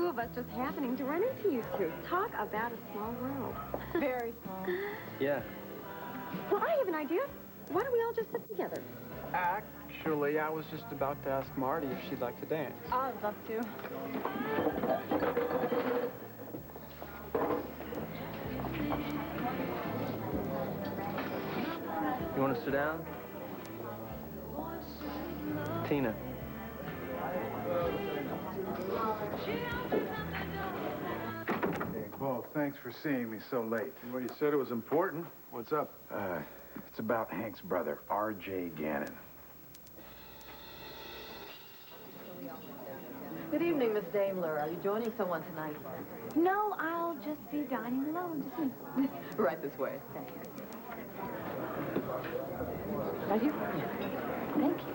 two of us just happening to run into you two. Talk about a small world. Very small. Yeah. Well, I have an idea. Why don't we all just sit together? Actually, I was just about to ask Marty if she'd like to dance. I'd love to. You want to sit down? Tina. Well, thanks for seeing me so late. Well, you said it was important. What's up? It's about Hank's brother, R.J. Gannon. Good evening, Miss Daimler. Are you joining someone tonight? No, I'll just be dining alone. Right this way. Right here. Thank you.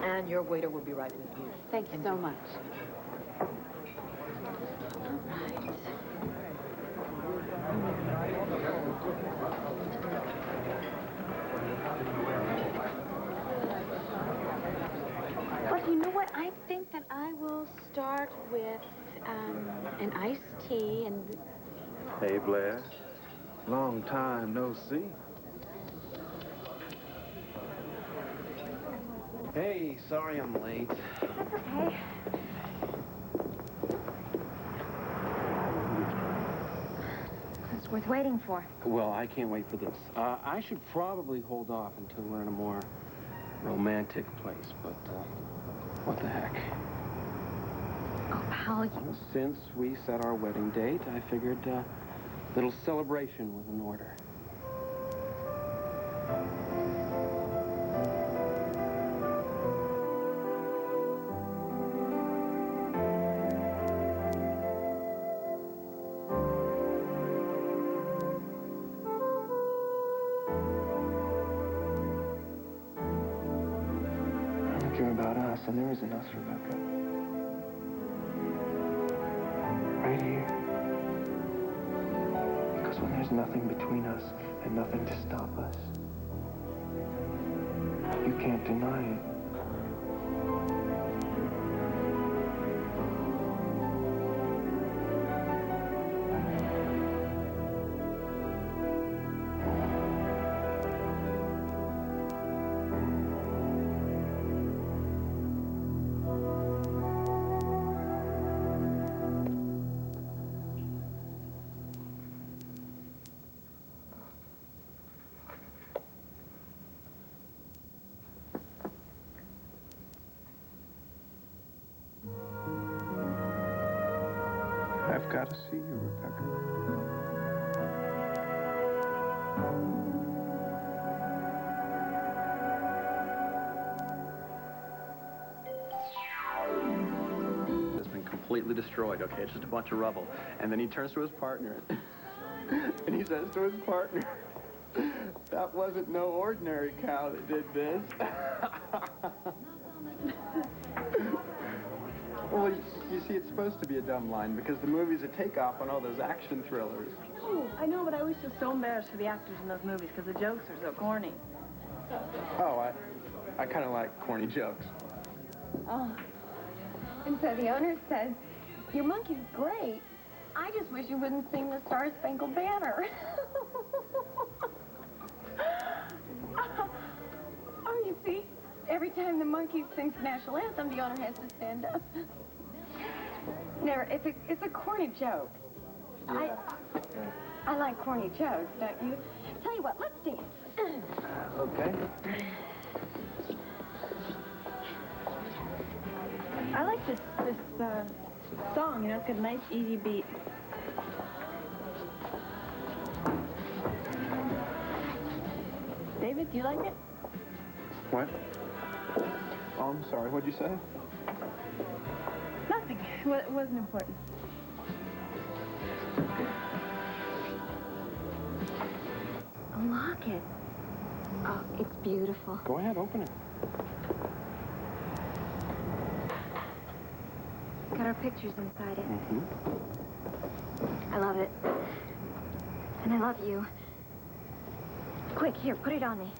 And your waiter will be right with you. Thank you so much. Well, you know what? I think that I will start with an iced tea and... Hey, Blair. Long time no see. Hey, sorry I'm late. That's okay. It's worth waiting for. Well, I can't wait for this. I should probably hold off until we're in a more romantic place, but what the heck? Oh, pal, you... Since we set our wedding date, I figured a little celebration was in order. About us, and there isn't us, Rebecca. Right here. Because when there's nothing between us and nothing to stop us, you can't deny it. I've got to see you, Rebecca. It's been completely destroyed, okay? It's just a bunch of rubble. And then he turns to his partner, and he says to his partner, that wasn't no ordinary cow that did this. Well, you see, it's supposed to be a dumb line because the movie's a takeoff on all those action thrillers. Oh, I know, but I was just so embarrassed for the actors in those movies because the jokes are so corny. Oh, I kind of like corny jokes. Oh. And so the owner says, your monkey's great. I just wish you wouldn't sing the Star Spangled Banner. Oh, you see, every time the monkey sings the national anthem, the owner has to stand up. Never, it's a corny joke. Yeah. I like corny jokes, don't you? Tell you what, let's dance. Okay. I like this song, you know, it's got a nice, easy beat. David, do you like it? What? Oh, I'm sorry. What'd you say? Nothing. It wasn't important. A locket. Oh, it's beautiful. Go ahead, open it. Got our pictures inside it. Mm-hmm. I love it. And I love you. Quick, here, put it on me.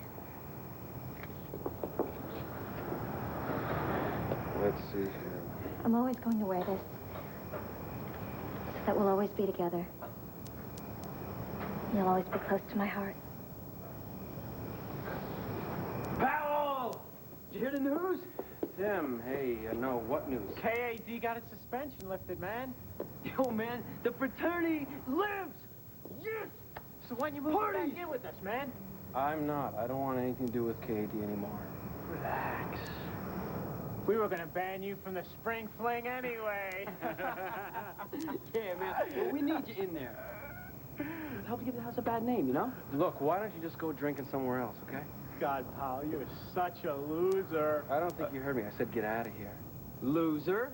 Let's see here. I'm always going to wear this. that we'll always be together. You'll always be close to my heart. Powell! Did you hear the news? Tim, hey, no, what news? KAD got its suspension lifted, man. Yo, man, the fraternity lives! Yes! So when you move back in with us, man? I'm not. I don't want anything to do with KAD anymore. Relax. We were gonna ban you from the spring fling anyway. Yeah, man. Well, we need you in there. Help to give the house a bad name, you know? Look, why don't you just go drinking somewhere else, okay? God, pal, you're such a loser. I don't think you heard me. I said get out of here. Loser?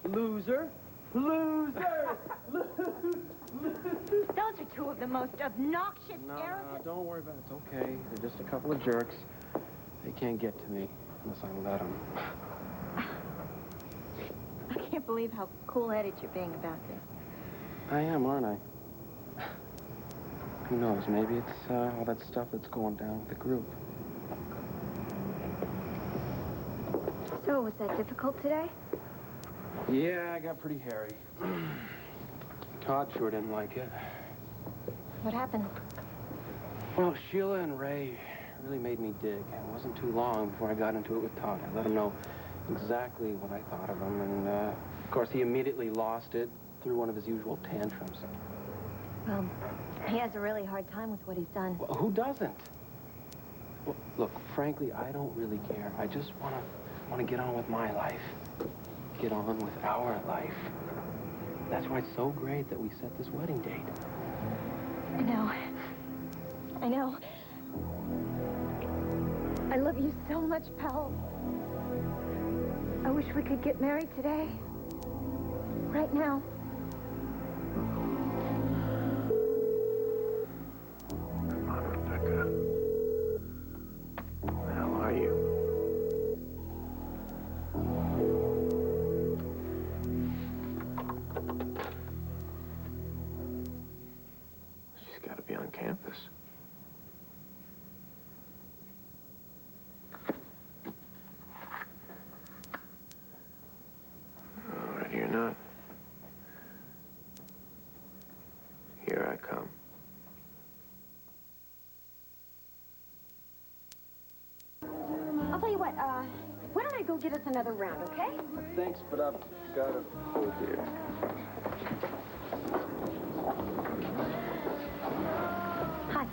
Loser? Loser! Those are two of the most obnoxious, No, arrogant... don't worry about it. It's okay. They're just a couple of jerks. They can't get to me unless I let them. I can't believe how cool-headed you're being about this. I am, aren't I? Who knows? Maybe it's all that stuff that's going down with the group. So, was that difficult today? Yeah, I got pretty hairy. Todd sure didn't like it. What happened? Well, Sheila and Ray really made me dig. It wasn't too long before I got into it with Todd. I let him know exactly what I thought of him, and, of course, he immediately lost it through one of his usual tantrums. Well, he has a really hard time with what he's done. Well, who doesn't? Well, look, frankly, I don't really care. I just want to get on with my life. Get on with our life. That's why it's so great that we set this wedding date. I know. I know. I love you so much, pal. I wish we could get married today. Right now. Come on, Rebecca. Where the hell are you? She's got to be on campus. Oh, ready or not. Here I come. I'll tell you what, why don't I go get us another round, okay? Thanks, but I've got to... Oh, dear. Hi.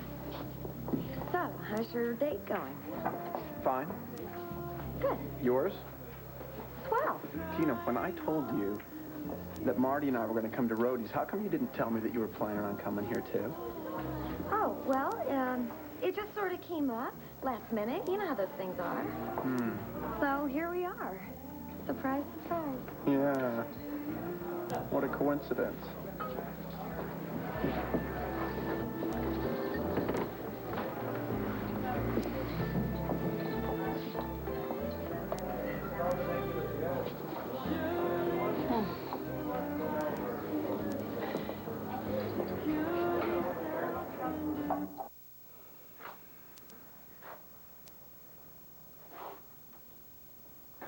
So, how's your date going? Fine. Good. Yours? Swell. Tina, when I told you that Marty and I were going to come to Rhodey's, how come you didn't tell me that you were planning on coming here, too? Oh, well, it just sort of came up last minute. You know how those things are. So here we are. Surprise, surprise. Yeah. What a coincidence.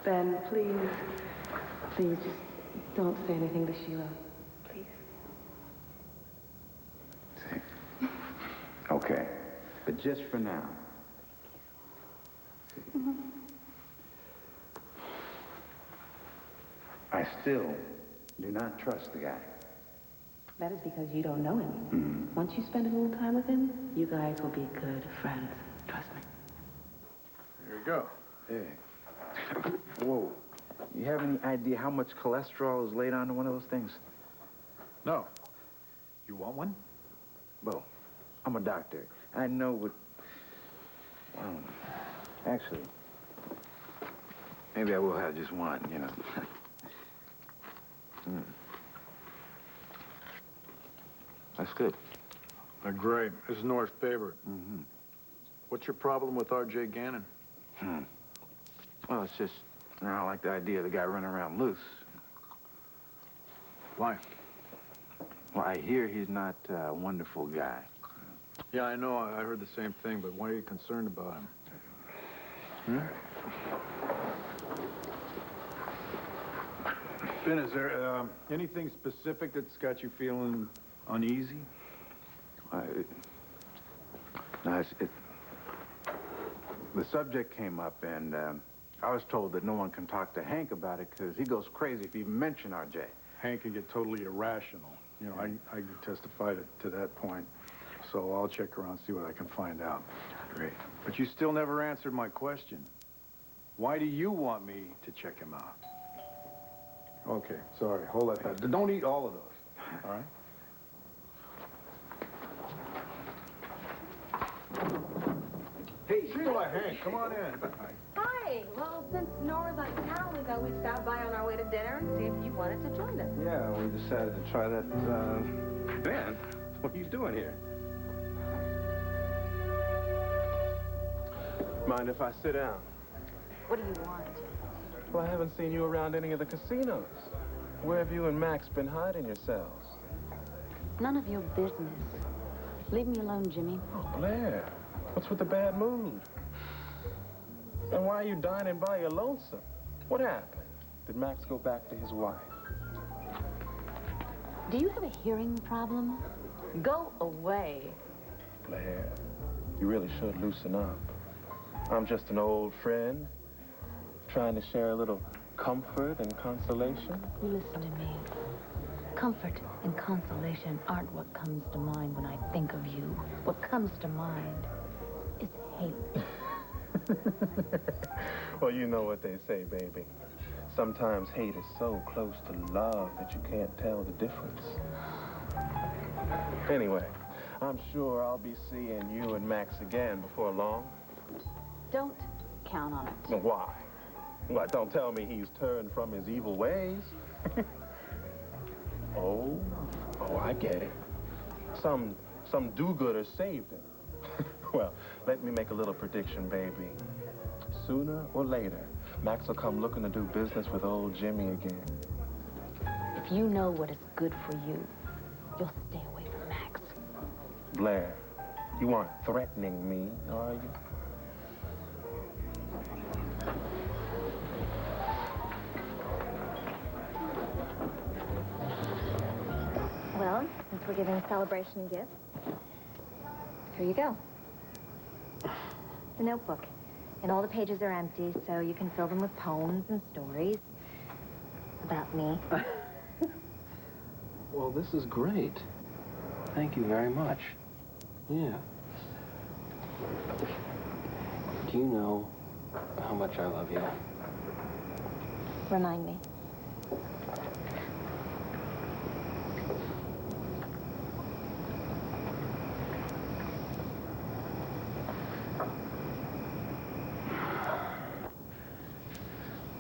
Ben, please just don't say anything to Sheila. Please. See? Okay. But just for now. I still do not trust the guy. That is because you don't know him. Once you spend a little time with him, you guys will be good friends. Trust me. There you go. Hey. Whoa. You have any idea how much cholesterol is laid onto one of those things? No. You want one? Well, I'm a doctor. I know what... actually, maybe I will have just one, you know. That's good. Great. This is Nora's favorite. What's your problem with R.J. Gannon? Well, it's just, I don't like the idea of the guy running around loose. Why? Well, I hear he's not a wonderful guy. Yeah, I know. I heard the same thing, but why are you concerned about him? Finn, is there anything specific that's got you feeling uneasy? No, the subject came up, and I was told that no one can talk to Hank about it because he goes crazy if you even mention RJ. Hank can get totally irrational. You know, I can testify to that point. So I'll check around, see what I can find out. Great. But you still never answered my question. Why do you want me to check him out? Okay, sorry, hold that thought. Don't eat all of those, all right? Hey, Sheila, Hank, come on in. Hi. Well, since Nora's out of town, we thought we'd stop by on our way to dinner and see if you wanted to join us. Yeah, we decided to try that, Ben, what are you doing here? Mind if I sit down? What do you want? Well, I haven't seen you around any of the casinos. Where have you and Max been hiding yourselves? None of your business. Leave me alone, Jimmy. Oh, Blair, what's with the bad mood? And why are you dining by your lonesome? What happened? Did Max go back to his wife? Do you have a hearing problem? Go away. Blair, you really should loosen up. I'm just an old friend, trying to share a little comfort and consolation. You listen to me. Comfort and consolation aren't what comes to mind when I think of you. What comes to mind is hate. Well, you know what they say, baby. Sometimes hate is so close to love that you can't tell the difference. Anyway, I'm sure I'll be seeing you and Max again before long. Don't count on it. Well, why? What, don't tell me he's turned from his evil ways? Oh, I get it. Some do-gooder saved him. Well, let me make a little prediction, baby. Sooner or later, Max will come looking to do business with old Jimmy again. If you know what is good for you, you'll stay away from Max. Blair, you aren't threatening me, are you? Well, since we're giving celebration gifts, here you go. It's a notebook. And all the pages are empty, so you can fill them with poems and stories about me. Well, this is great. Thank you very much. Yeah. Do you know how much I love you? Remind me.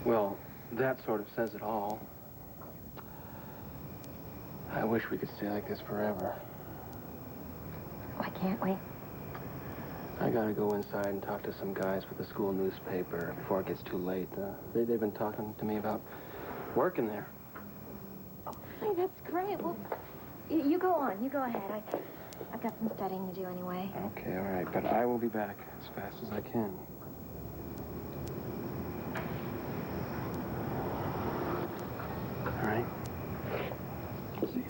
Well, that sort of says it all. I wish we could stay like this forever. Why can't we? I gotta go inside and talk to some guys with the school newspaper before it gets too late. They've been talking to me about working there. Hey, that's great. Well, you go on. You go ahead. I've got some studying to do anyway. Okay, all right, but I will be back as fast as I can. All right. See you.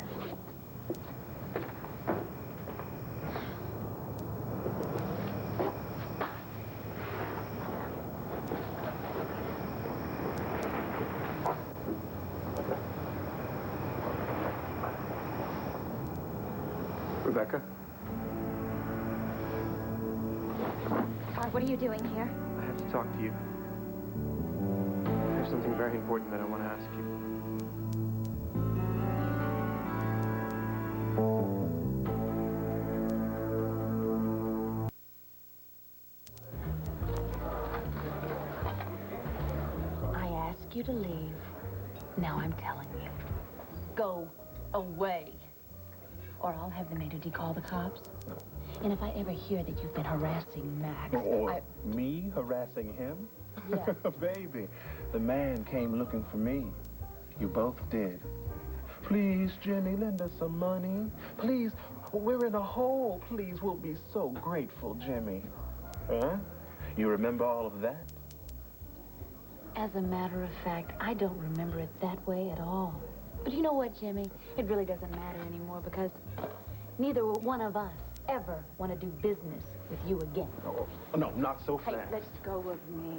Rebecca? What are you doing here? I have to talk to you. There's something very important that I want to ask you. I ask you to leave. Now I'm telling you. Go away. Or I'll have the maitre d' call the cops. And if I ever hear that you've been harassing Max, Or me harassing him? Yeah. Baby, the man came looking for me. You both did. Please, Jimmy, lend us some money. Please, we're in a hole. Please, we'll be so grateful, Jimmy. Huh? You remember all of that? As a matter of fact, I don't remember it that way at all. But you know what, Jimmy? It really doesn't matter anymore because neither one of us ever want to do business with you again. Oh, no, not so Hey, fast. let's go with me.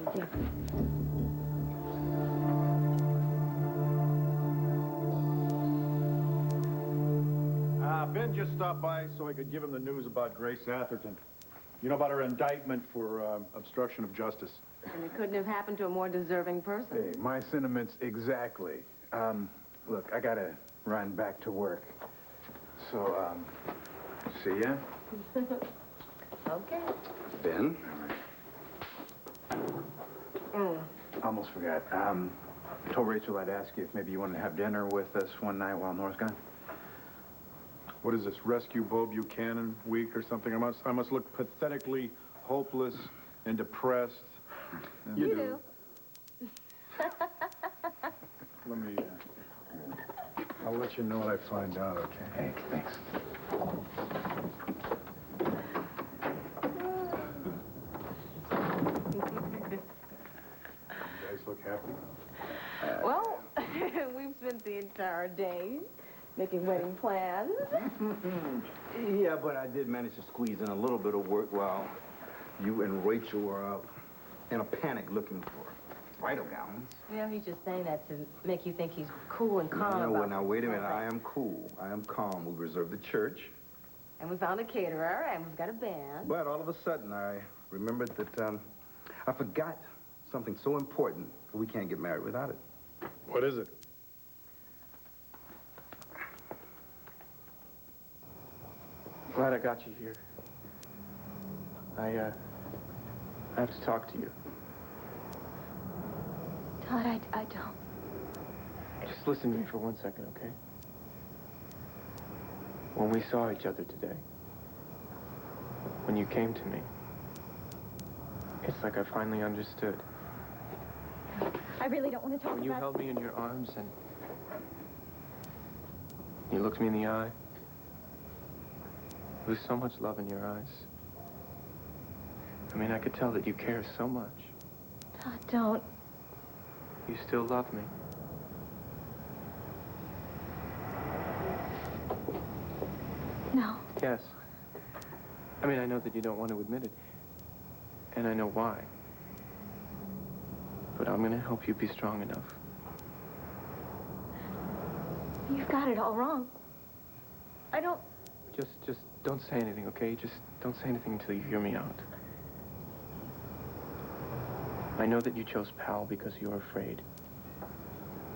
Ben just stopped by so I could give him the news about Grace Atherton. You know about her indictment for obstruction of justice. And it couldn't have happened to a more deserving person. Hey, my sentiments exactly. Look, I gotta run back to work. So, see ya. Okay. Ben? Almost forgot. Told Rachel I'd ask you if maybe you wanted to have dinner with us one night while Nora's gone. What is this, Rescue Bo Buchanan week or something? I must look pathetically hopeless and depressed. And You do. Let me, I'll let you know what I find out, okay? Hey, thanks. You guys look happy? Well, we've spent the entire day making wedding plans. Yeah, but I did manage to squeeze in a little bit of work while you and Rachel were out in a panic looking for bridal gowns. Yeah, he's just saying that to make you think he's cool and calm No, about now, wait a minute. something. I am cool. I am calm. We reserved the church. And we found a caterer, and we've got a band. But all of a sudden, I remembered that I forgot something so important. We can't get married without it. What is it? Glad I got you here. I have to talk to you. Todd, I don't. Just listen to me for 1 second, okay? When we saw each other today, when you came to me, it's like I finally understood. I really don't want to talk When you about... held me in your arms and you looked me in the eye, there was so much love in your eyes. I mean, I could tell that you care so much. Todd, don't. You still love me. No. Yes. I mean, I know that you don't want to admit it. And I know why. But I'm gonna help you be strong enough. You've got it all wrong. I don't... Just don't say anything, okay? Just don't say anything until you hear me out. I know that you chose Pal because you were afraid.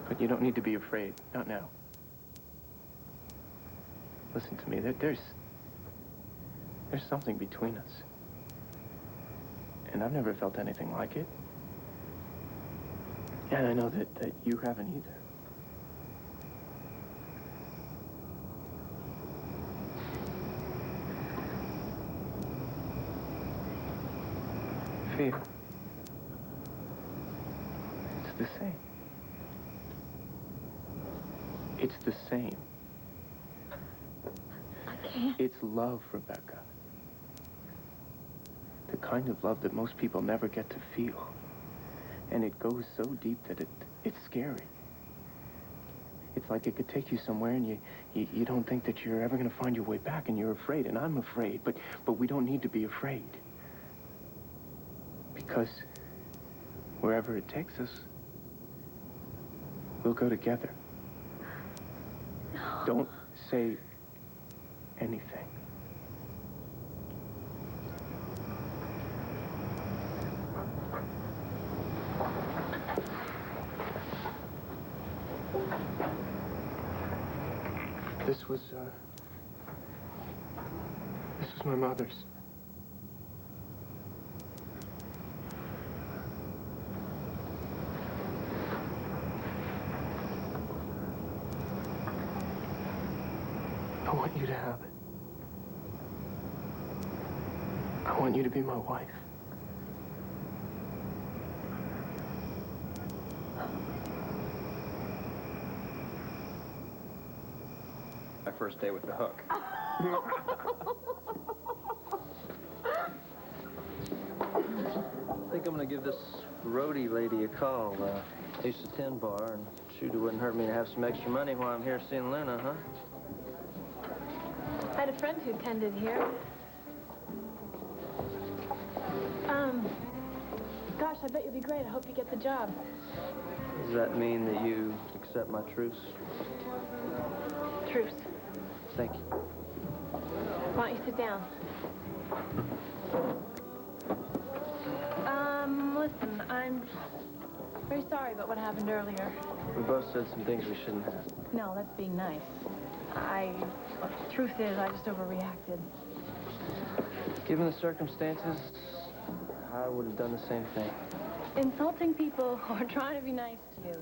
But you don't need to be afraid. Not now. Listen to me. There's something between us. And I've never felt anything like it. And I know that you haven't either. Feel. It's the same. It's the same. I can't. It's love, Rebecca. The kind of love that most people never get to feel. And it goes so deep that it's scary. It's like it could take you somewhere and you don't think that you're ever going to find your way back and you're afraid, and I'm afraid, but we don't need to be afraid. Because wherever it takes us, we'll go together. No. Don't say anything. This was my mother's. I want you to have it. I want you to be my wife. My first day with the hook. I think I'm gonna give this roadie lady a call. Used to Tin Bar, and shoot, it wouldn't hurt me to have some extra money while I'm here seeing Luna, huh? I had a friend who tended here. Gosh, I bet you'll be great. I hope you get the job. Does that mean that you accept my truce? Truce. Thank you. Why don't you sit down? Listen, I'm very sorry about what happened earlier. We both said some things we shouldn't have. No, that's being nice. Truth is, I just overreacted. Given the circumstances, I would have done the same thing. Insulting people or trying to be nice to you.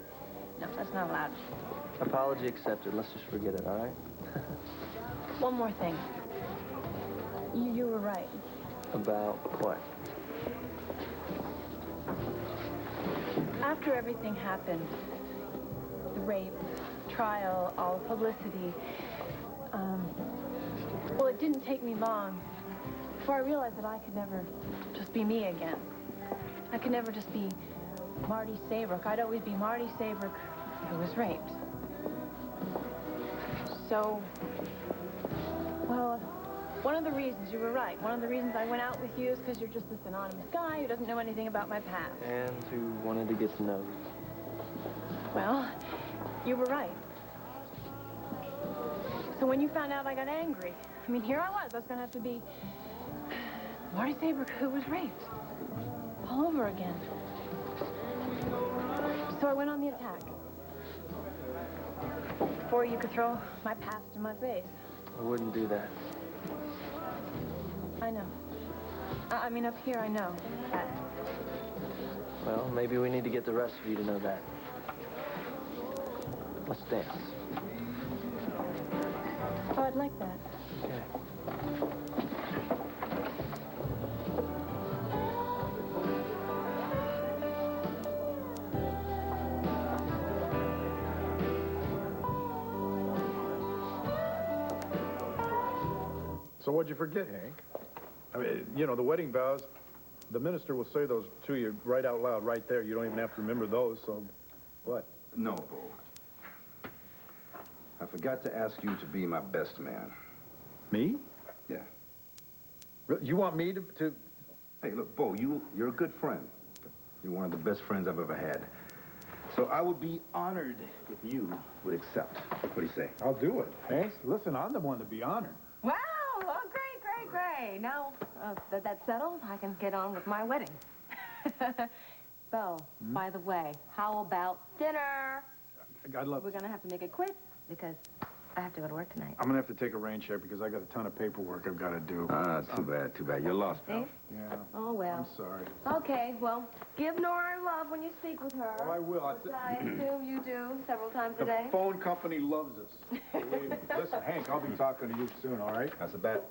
No, that's not allowed. Apology accepted. Let's just forget it, all right? One more thing. You were right. About what? After everything happened, the rape, trial, all the publicity, well, it didn't take me long before I realized that I could never just be me again. I could never just be Marty Saybrook. I'd always be Marty Saybrook who was raped. So, well, one of the reasons, you were right, one of the reasons I went out with you is because you're just this anonymous guy who doesn't know anything about my past. And who wanted to get to know you. Well, you were right. So when you found out, I got angry. I mean, here I was going to have to be Marty Saybrook who was raped. All over again. So I went on the attack. Before you could throw my past in my face. I wouldn't do that. I know. I mean, up here, I know that. Well, maybe we need to get the rest of you to know that. Let's dance. Oh, I'd like that. Okay. So what'd you forget, Hank? I mean, you know, the wedding vows, the minister will say those to you right out loud right there. You don't even have to remember those, so what? No, Bo. I forgot to ask you to be my best man. Me? Yeah. You want me to... Hey, look, Bo, you're a good friend. You're one of the best friends I've ever had. So I would be honored if you would accept. What do you say? I'll do it. Hank, listen, I'm the one to be honored. Wow! Oh, great, great, great. Now that that's settled, I can get on with my wedding. Bo, by the way, how about dinner? I'd love We're going to have to make it quick because I have to go to work tonight. I'm gonna have to take a rain check because I got a ton of paperwork I've got to do. Too bad, too bad. You're lost, pal. Yeah. Oh, well. I'm sorry. Okay, well, give Nora our love when you speak with her. Oh, I will. Which I assume you do several times a The day. phone company loves us. Believe me. Listen, Hank, I'll be talking to you soon, all right? That's a bet.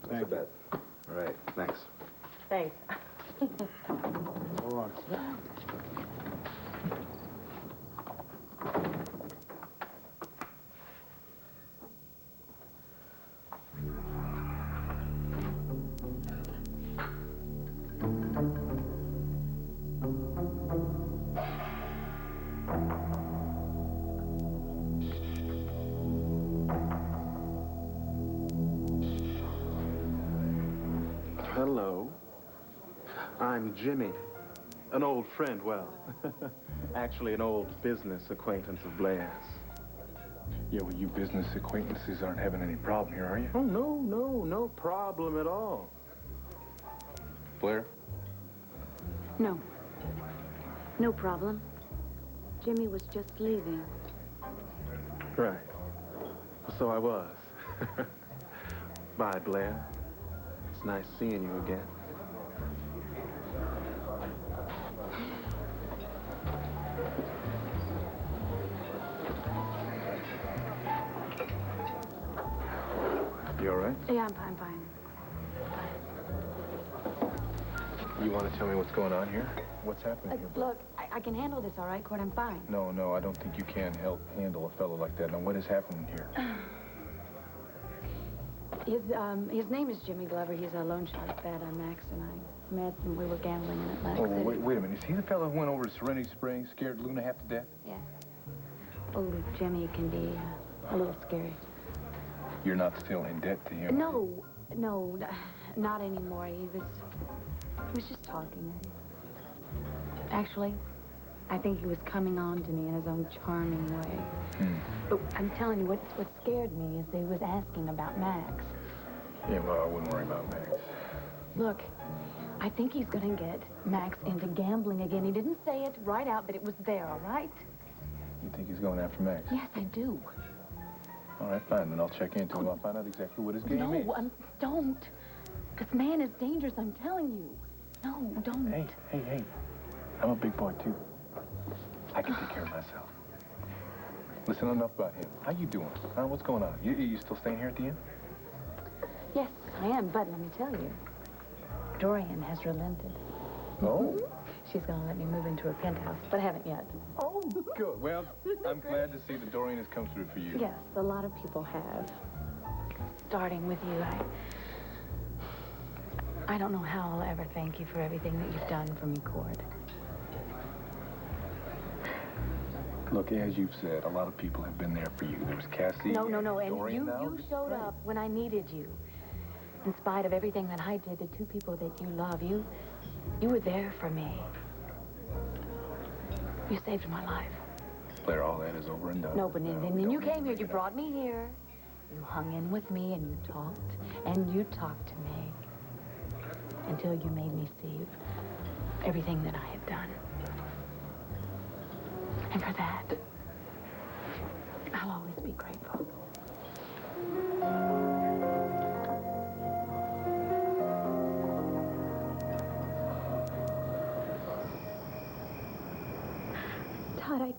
That's a bet. All right, thanks. Thanks. Hold on. Hello. I'm Jimmy. An old friend, well, actually an old business acquaintance of Blair's. Yeah, well, you business acquaintances aren't having any problem here, are you? Oh, no problem at all. Blair? No. No problem. Jimmy was just leaving. Right. So I was. Bye, Blair. It's nice seeing you again. You all right? Yeah, I'm fine. You want to tell me what's going on here? What's happening here? Look, I can handle this, all right, Court? I'm fine. No, I don't think you can handle a fellow like that. Now, what is happening here? His name is Jimmy Glover. He's a loan shark bet on Max and I met when we were gambling in Atlantic City. Wait a minute. Is he the fellow who went over to Serenity Springs, scared Luna half to death? Yeah. Oh, Jimmy can be a little scary. You're not still in debt to him? No, not anymore. He was just talking. Actually, I think he was coming on to me in his own charming way. But I'm telling you, what scared me is that he was asking about Max. Yeah, well, I wouldn't worry about Max. Look, I think he's gonna get Max into gambling again. He didn't say it right out, but it was there, all right? You think he's going after Max? Yes, I do. All right, fine. Then I'll check into him. I'll find out exactly what his game is. No, don't. This man is dangerous, I'm telling you. No, don't. Hey. I'm a big boy, too. I can take care of myself. Listen, enough about him. How you doing? What's going on? You still staying here at the inn? Yes, I am, but let me tell you, Dorian has relented. Oh? She's gonna let me move into her penthouse, but I haven't yet. Oh, good. Well, I'm glad to see that Dorian has come through for you. Yes, a lot of people have. Starting with you, I don't know how I'll ever thank you for everything that you've done for me, Cord. Look, as you've said, a lot of people have been there for you. There was Cassie. No, and Dorian you showed up when I needed you. In spite of everything that I did to two people that you love, you were there for me. You saved my life. Blair, all that is over and done. No, but then you came here, you brought me here. You hung in with me and you talked to me until you made me see everything that I have done. And for that, I'll always be grateful. Todd,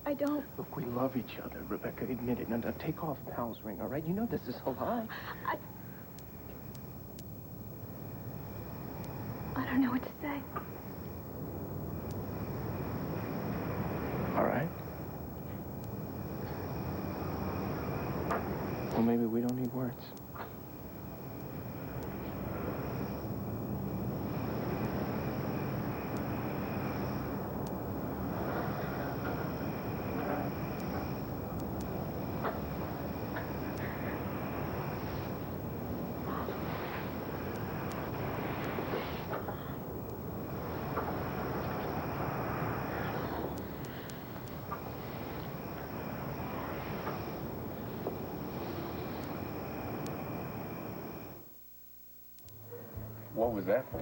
I don't... Look, we love each other, Rebecca. Admit it. Now, take off Pal's ring, all right? You know this is a lie. I don't know what to say. All right. Well, maybe we don't need words. What was that for?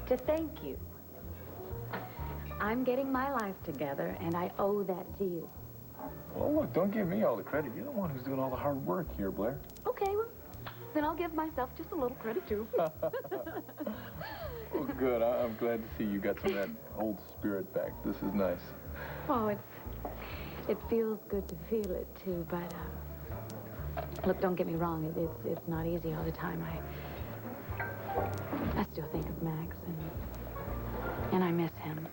To thank you. I'm getting my life together, and I owe that to you. Well, look, don't give me all the credit. You're the one who's doing all the hard work here, Blair. Okay, well, then I'll give myself just a little credit, too. Well, good. I'm glad to see you got some of that old spirit back. This is nice. Oh, it feels good to feel it, too, but, look, don't get me wrong. It's not easy all the time. I still think of Max, and I miss him.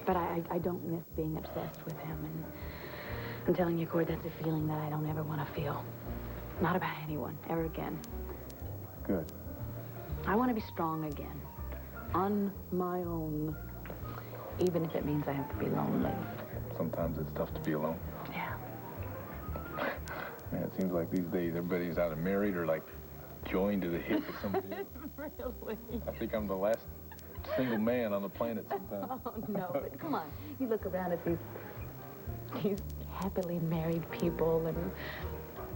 But I don't miss being obsessed with him. And I'm telling you, Cord, that's a feeling that I don't ever want to feel. Not about anyone, ever again. Good. I want to be strong again. On my own. Even if it means I have to be lonely. Sometimes it's tough to be alone. Yeah. Man, it seems like these days everybody's either married or, like, joined to the hip with somebody else. Really? I think I'm the last single man on the planet sometimes. Oh, no, but come on. You look around at these happily married people and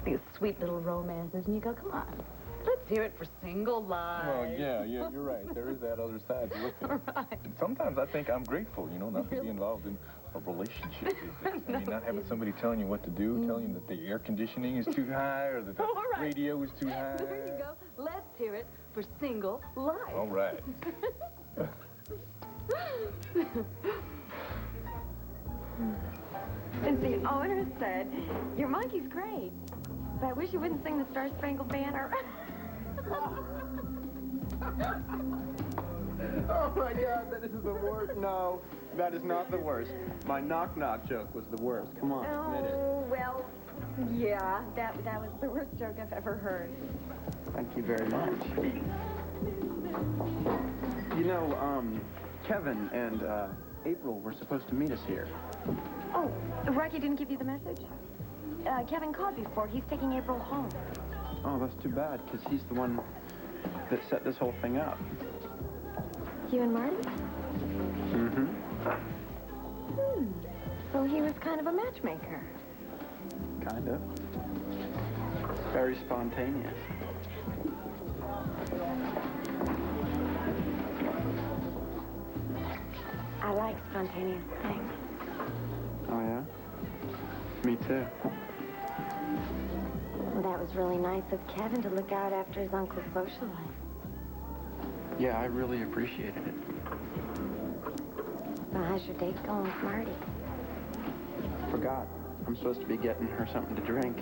these sweet little romances, and you go, come on, let's hear it for single lives. Well, yeah, you're right. There is that other side to look at. Right. And sometimes I think I'm grateful, not to be involved in a relationship these days. I mean, not having somebody telling you what to do, telling you that the air conditioning is too high or that the radio is too high. There you go. Let's hear it for single life. All right. Since the owner said, your monkey's great, but I wish you wouldn't sing the Star Spangled Banner. Oh, my God, that is the worst. No, that is not the worst. My knock-knock joke was the worst. Come on, admit it. Oh, well, Yeah, that was the worst joke I've ever heard. Thank you very much. You know, Kevin and April were supposed to meet us here. Oh, Rocky didn't give you the message? Kevin called before. He's taking April home. Oh, that's too bad, because he's the one that set this whole thing up. You and Marty? Mm-hmm. So he was kind of a matchmaker. Kind of. Very spontaneous. I like spontaneous things. Oh, yeah? Me too. Well, that was really nice of Kevin to look out after his uncle's social life. Yeah, I really appreciated it. So how's your date going with Marty? Forgot. I'm supposed to be getting her something to drink.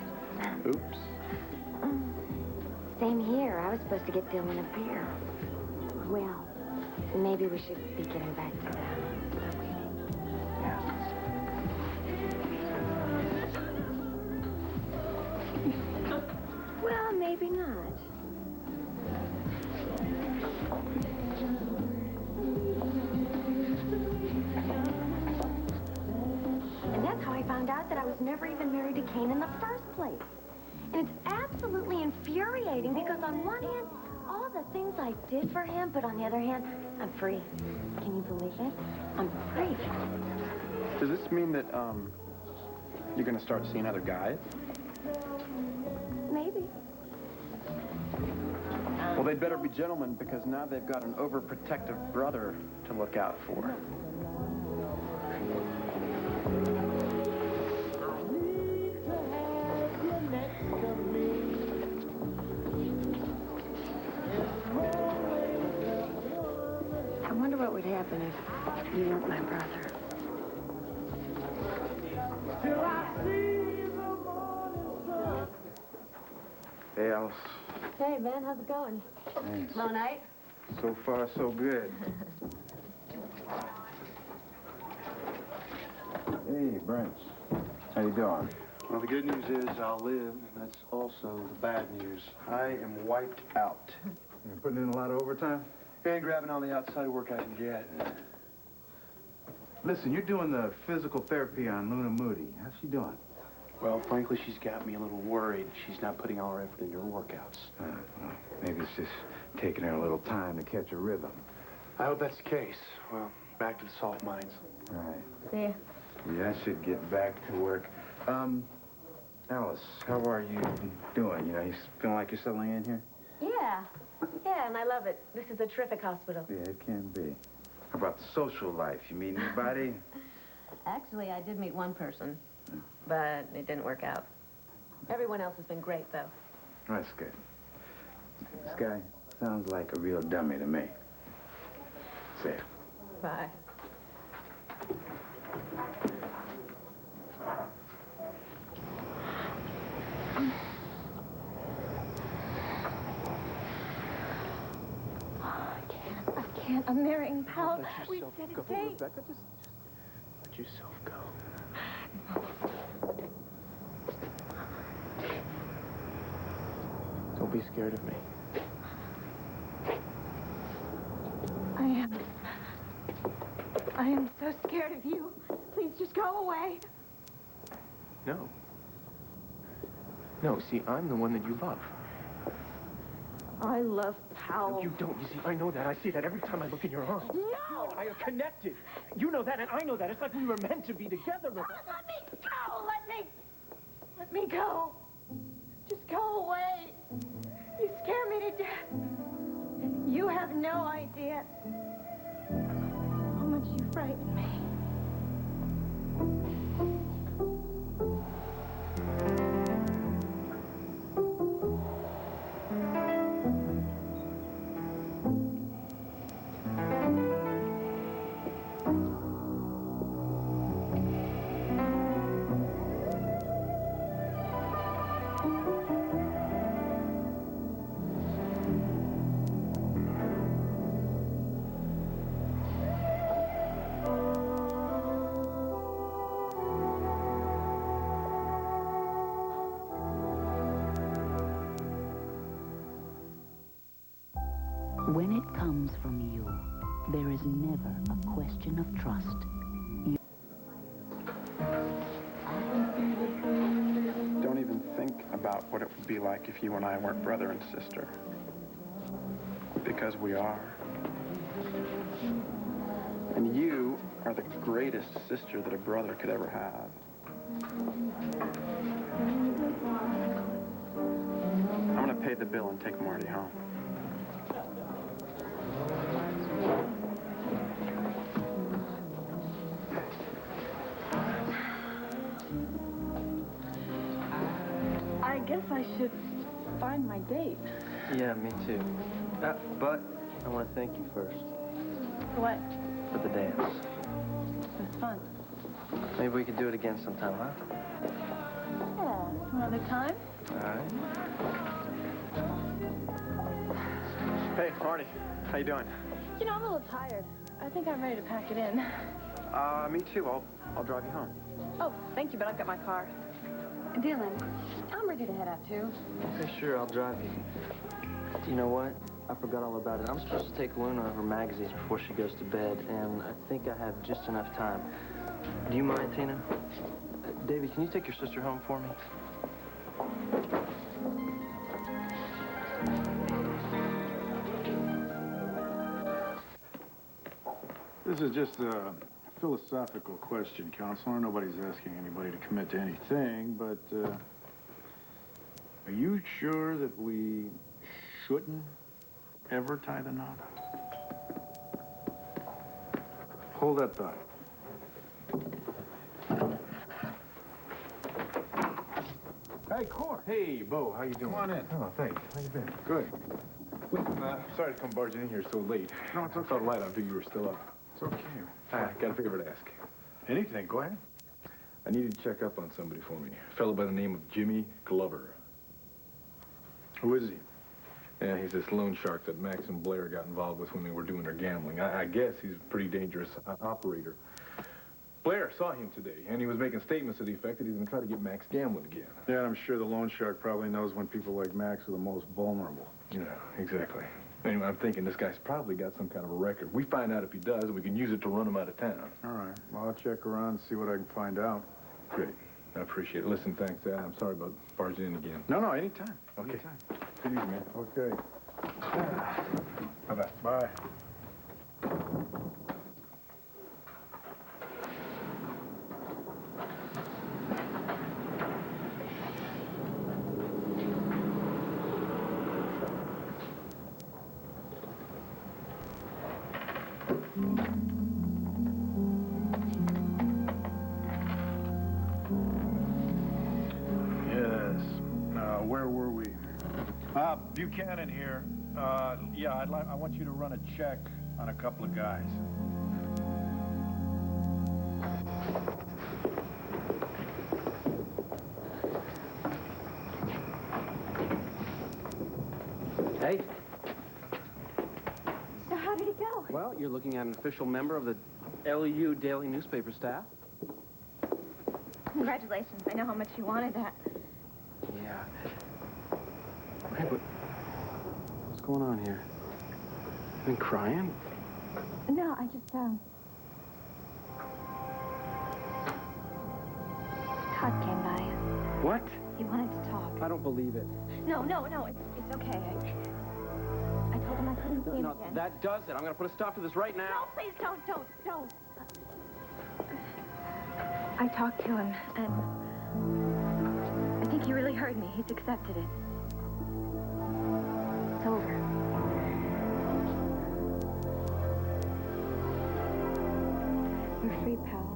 Oops. Same here. I was supposed to get Dylan a beer. Well, maybe we should be getting back to that. Well, maybe not. And that's how I found out that I was never even married to Kane in the first place. And it's absolutely infuriating because on one hand, all the things I did for him, but on the other hand, I'm free. Can you believe it? I'm free. Does this mean that, you're gonna start seeing other guys? Maybe. Well, they'd better be gentlemen, because now they've got an overprotective brother to look out for. I wonder what would happen if you weren't my brother. Hey, Alice. Hey, Ben, how's it going? Thanks. Slow night? So far, so good. Hey, Brent. How you doing? Well, the good news is I'll live. That's also the bad news. I am wiped out. You putting in a lot of overtime? And grabbing all the outside work I can get. Listen, you're doing the physical therapy on Luna Moody. How's she doing? Well, frankly, she's got me a little worried. She's not putting all her effort into her workouts. Well, maybe it's just taking her a little time to catch a rhythm. I hope that's the case. Well, back to the salt mines. Right. See ya. Yeah, I should get back to work. Alice, how are you doing? You know, you feeling like you're settling in here? Yeah. Yeah, and I love it. This is a terrific hospital. Yeah, it can be. How about the social life? You meet anybody? Actually, I did meet one person, but it didn't work out. Everyone else has been great, though. That's good. This guy sounds like a real dummy to me. See ya. Bye. I can't. I'm marrying Powell. Let We yourself said a go, date. Rebecca. Just let yourself go. Don't be scared of me. I am so scared of you. Please just go away. No. No, see, I'm the one that you love. I love Powell. No, you don't. You see, I know that. I see that every time I look in your eyes. No! You and I are connected. You know that, and I know that. It's like we were meant to be together, Rebecca. Let me go! Let me go! Just go away! You scare me to death. You have no idea how much you frighten me. When it comes from you, there is never a question of trust. Don't even think about what it would be like if you and I weren't brother and sister. Because we are. And you are the greatest sister that a brother could ever have. I'm gonna pay the bill and take Marty home. I guess I should find my date. Yeah, me too. But I want to thank you first What? for the dance. It was fun. Maybe we could do it again sometime, huh? Yeah, another time? All right. Hey, Marty. How you doing? You know, I'm a little tired. I think I'm ready to pack it in. Me too. I'll drive you home. Oh, thank you, but I've got my car. Dylan, I'm ready to head out, too. Okay, sure, I'll drive you. You know what? I forgot all about it. I'm supposed to take Luna her magazines before she goes to bed, and I think I have just enough time. Do you mind, Tina? David, can you take your sister home for me? This is just a philosophical question, Counselor. Nobody's asking anybody to commit to anything, but are you sure that we shouldn't ever tie the knot? Hold that thought. Hey, Cor. Hey, Bo, how you doing? Come on in. Oh, thanks. How you been? Good. Sorry to come barging in here so late. No, it's I okay. saw the light. I figured you were still up. It's okay. I got a favor to ask. Anything, go ahead. I needed to check up on somebody for me. A fellow by the name of Jimmy Glover. Who is he? Yeah, he's this loan shark that Max and Blair got involved with when they were doing their gambling. I guess he's a pretty dangerous operator. Blair saw him today, and he was making statements to the effect that he's going to try to get Max gambling again. Yeah, I'm sure the loan shark probably knows when people like Max are the most vulnerable. Yeah, exactly. Anyway, I'm thinking this guy's probably got some kind of a record. We find out if he does, we can use it to run him out of town. All right. Well, I'll check around and see what I can find out. Great. I appreciate it. Listen, thanks, Al. I'm sorry about barging in again. No, anytime. Okay. Anytime. Good evening, man. Okay. Bye-bye. Bye. Yes. Where were we? Buchanan here. Yeah, I want you to run a check on a couple of guys. Hey. So how did it go? Well, you're looking at an official member of the LU Daily newspaper staff. Congratulations. I know how much you wanted that. Yeah. Hey, but what's going on here? You been crying? No, I just, Todd came by. What? He wanted to talk. I don't believe it. No, it's okay. I told him I couldn't see him No, again. that does it. I'm going to put a stop to this right now. No, please don't. I talked to him, and I think he really heard me. He's accepted it. It's over. We're free, pal.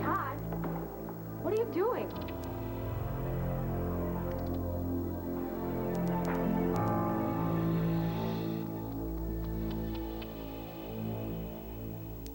Todd, what are you doing?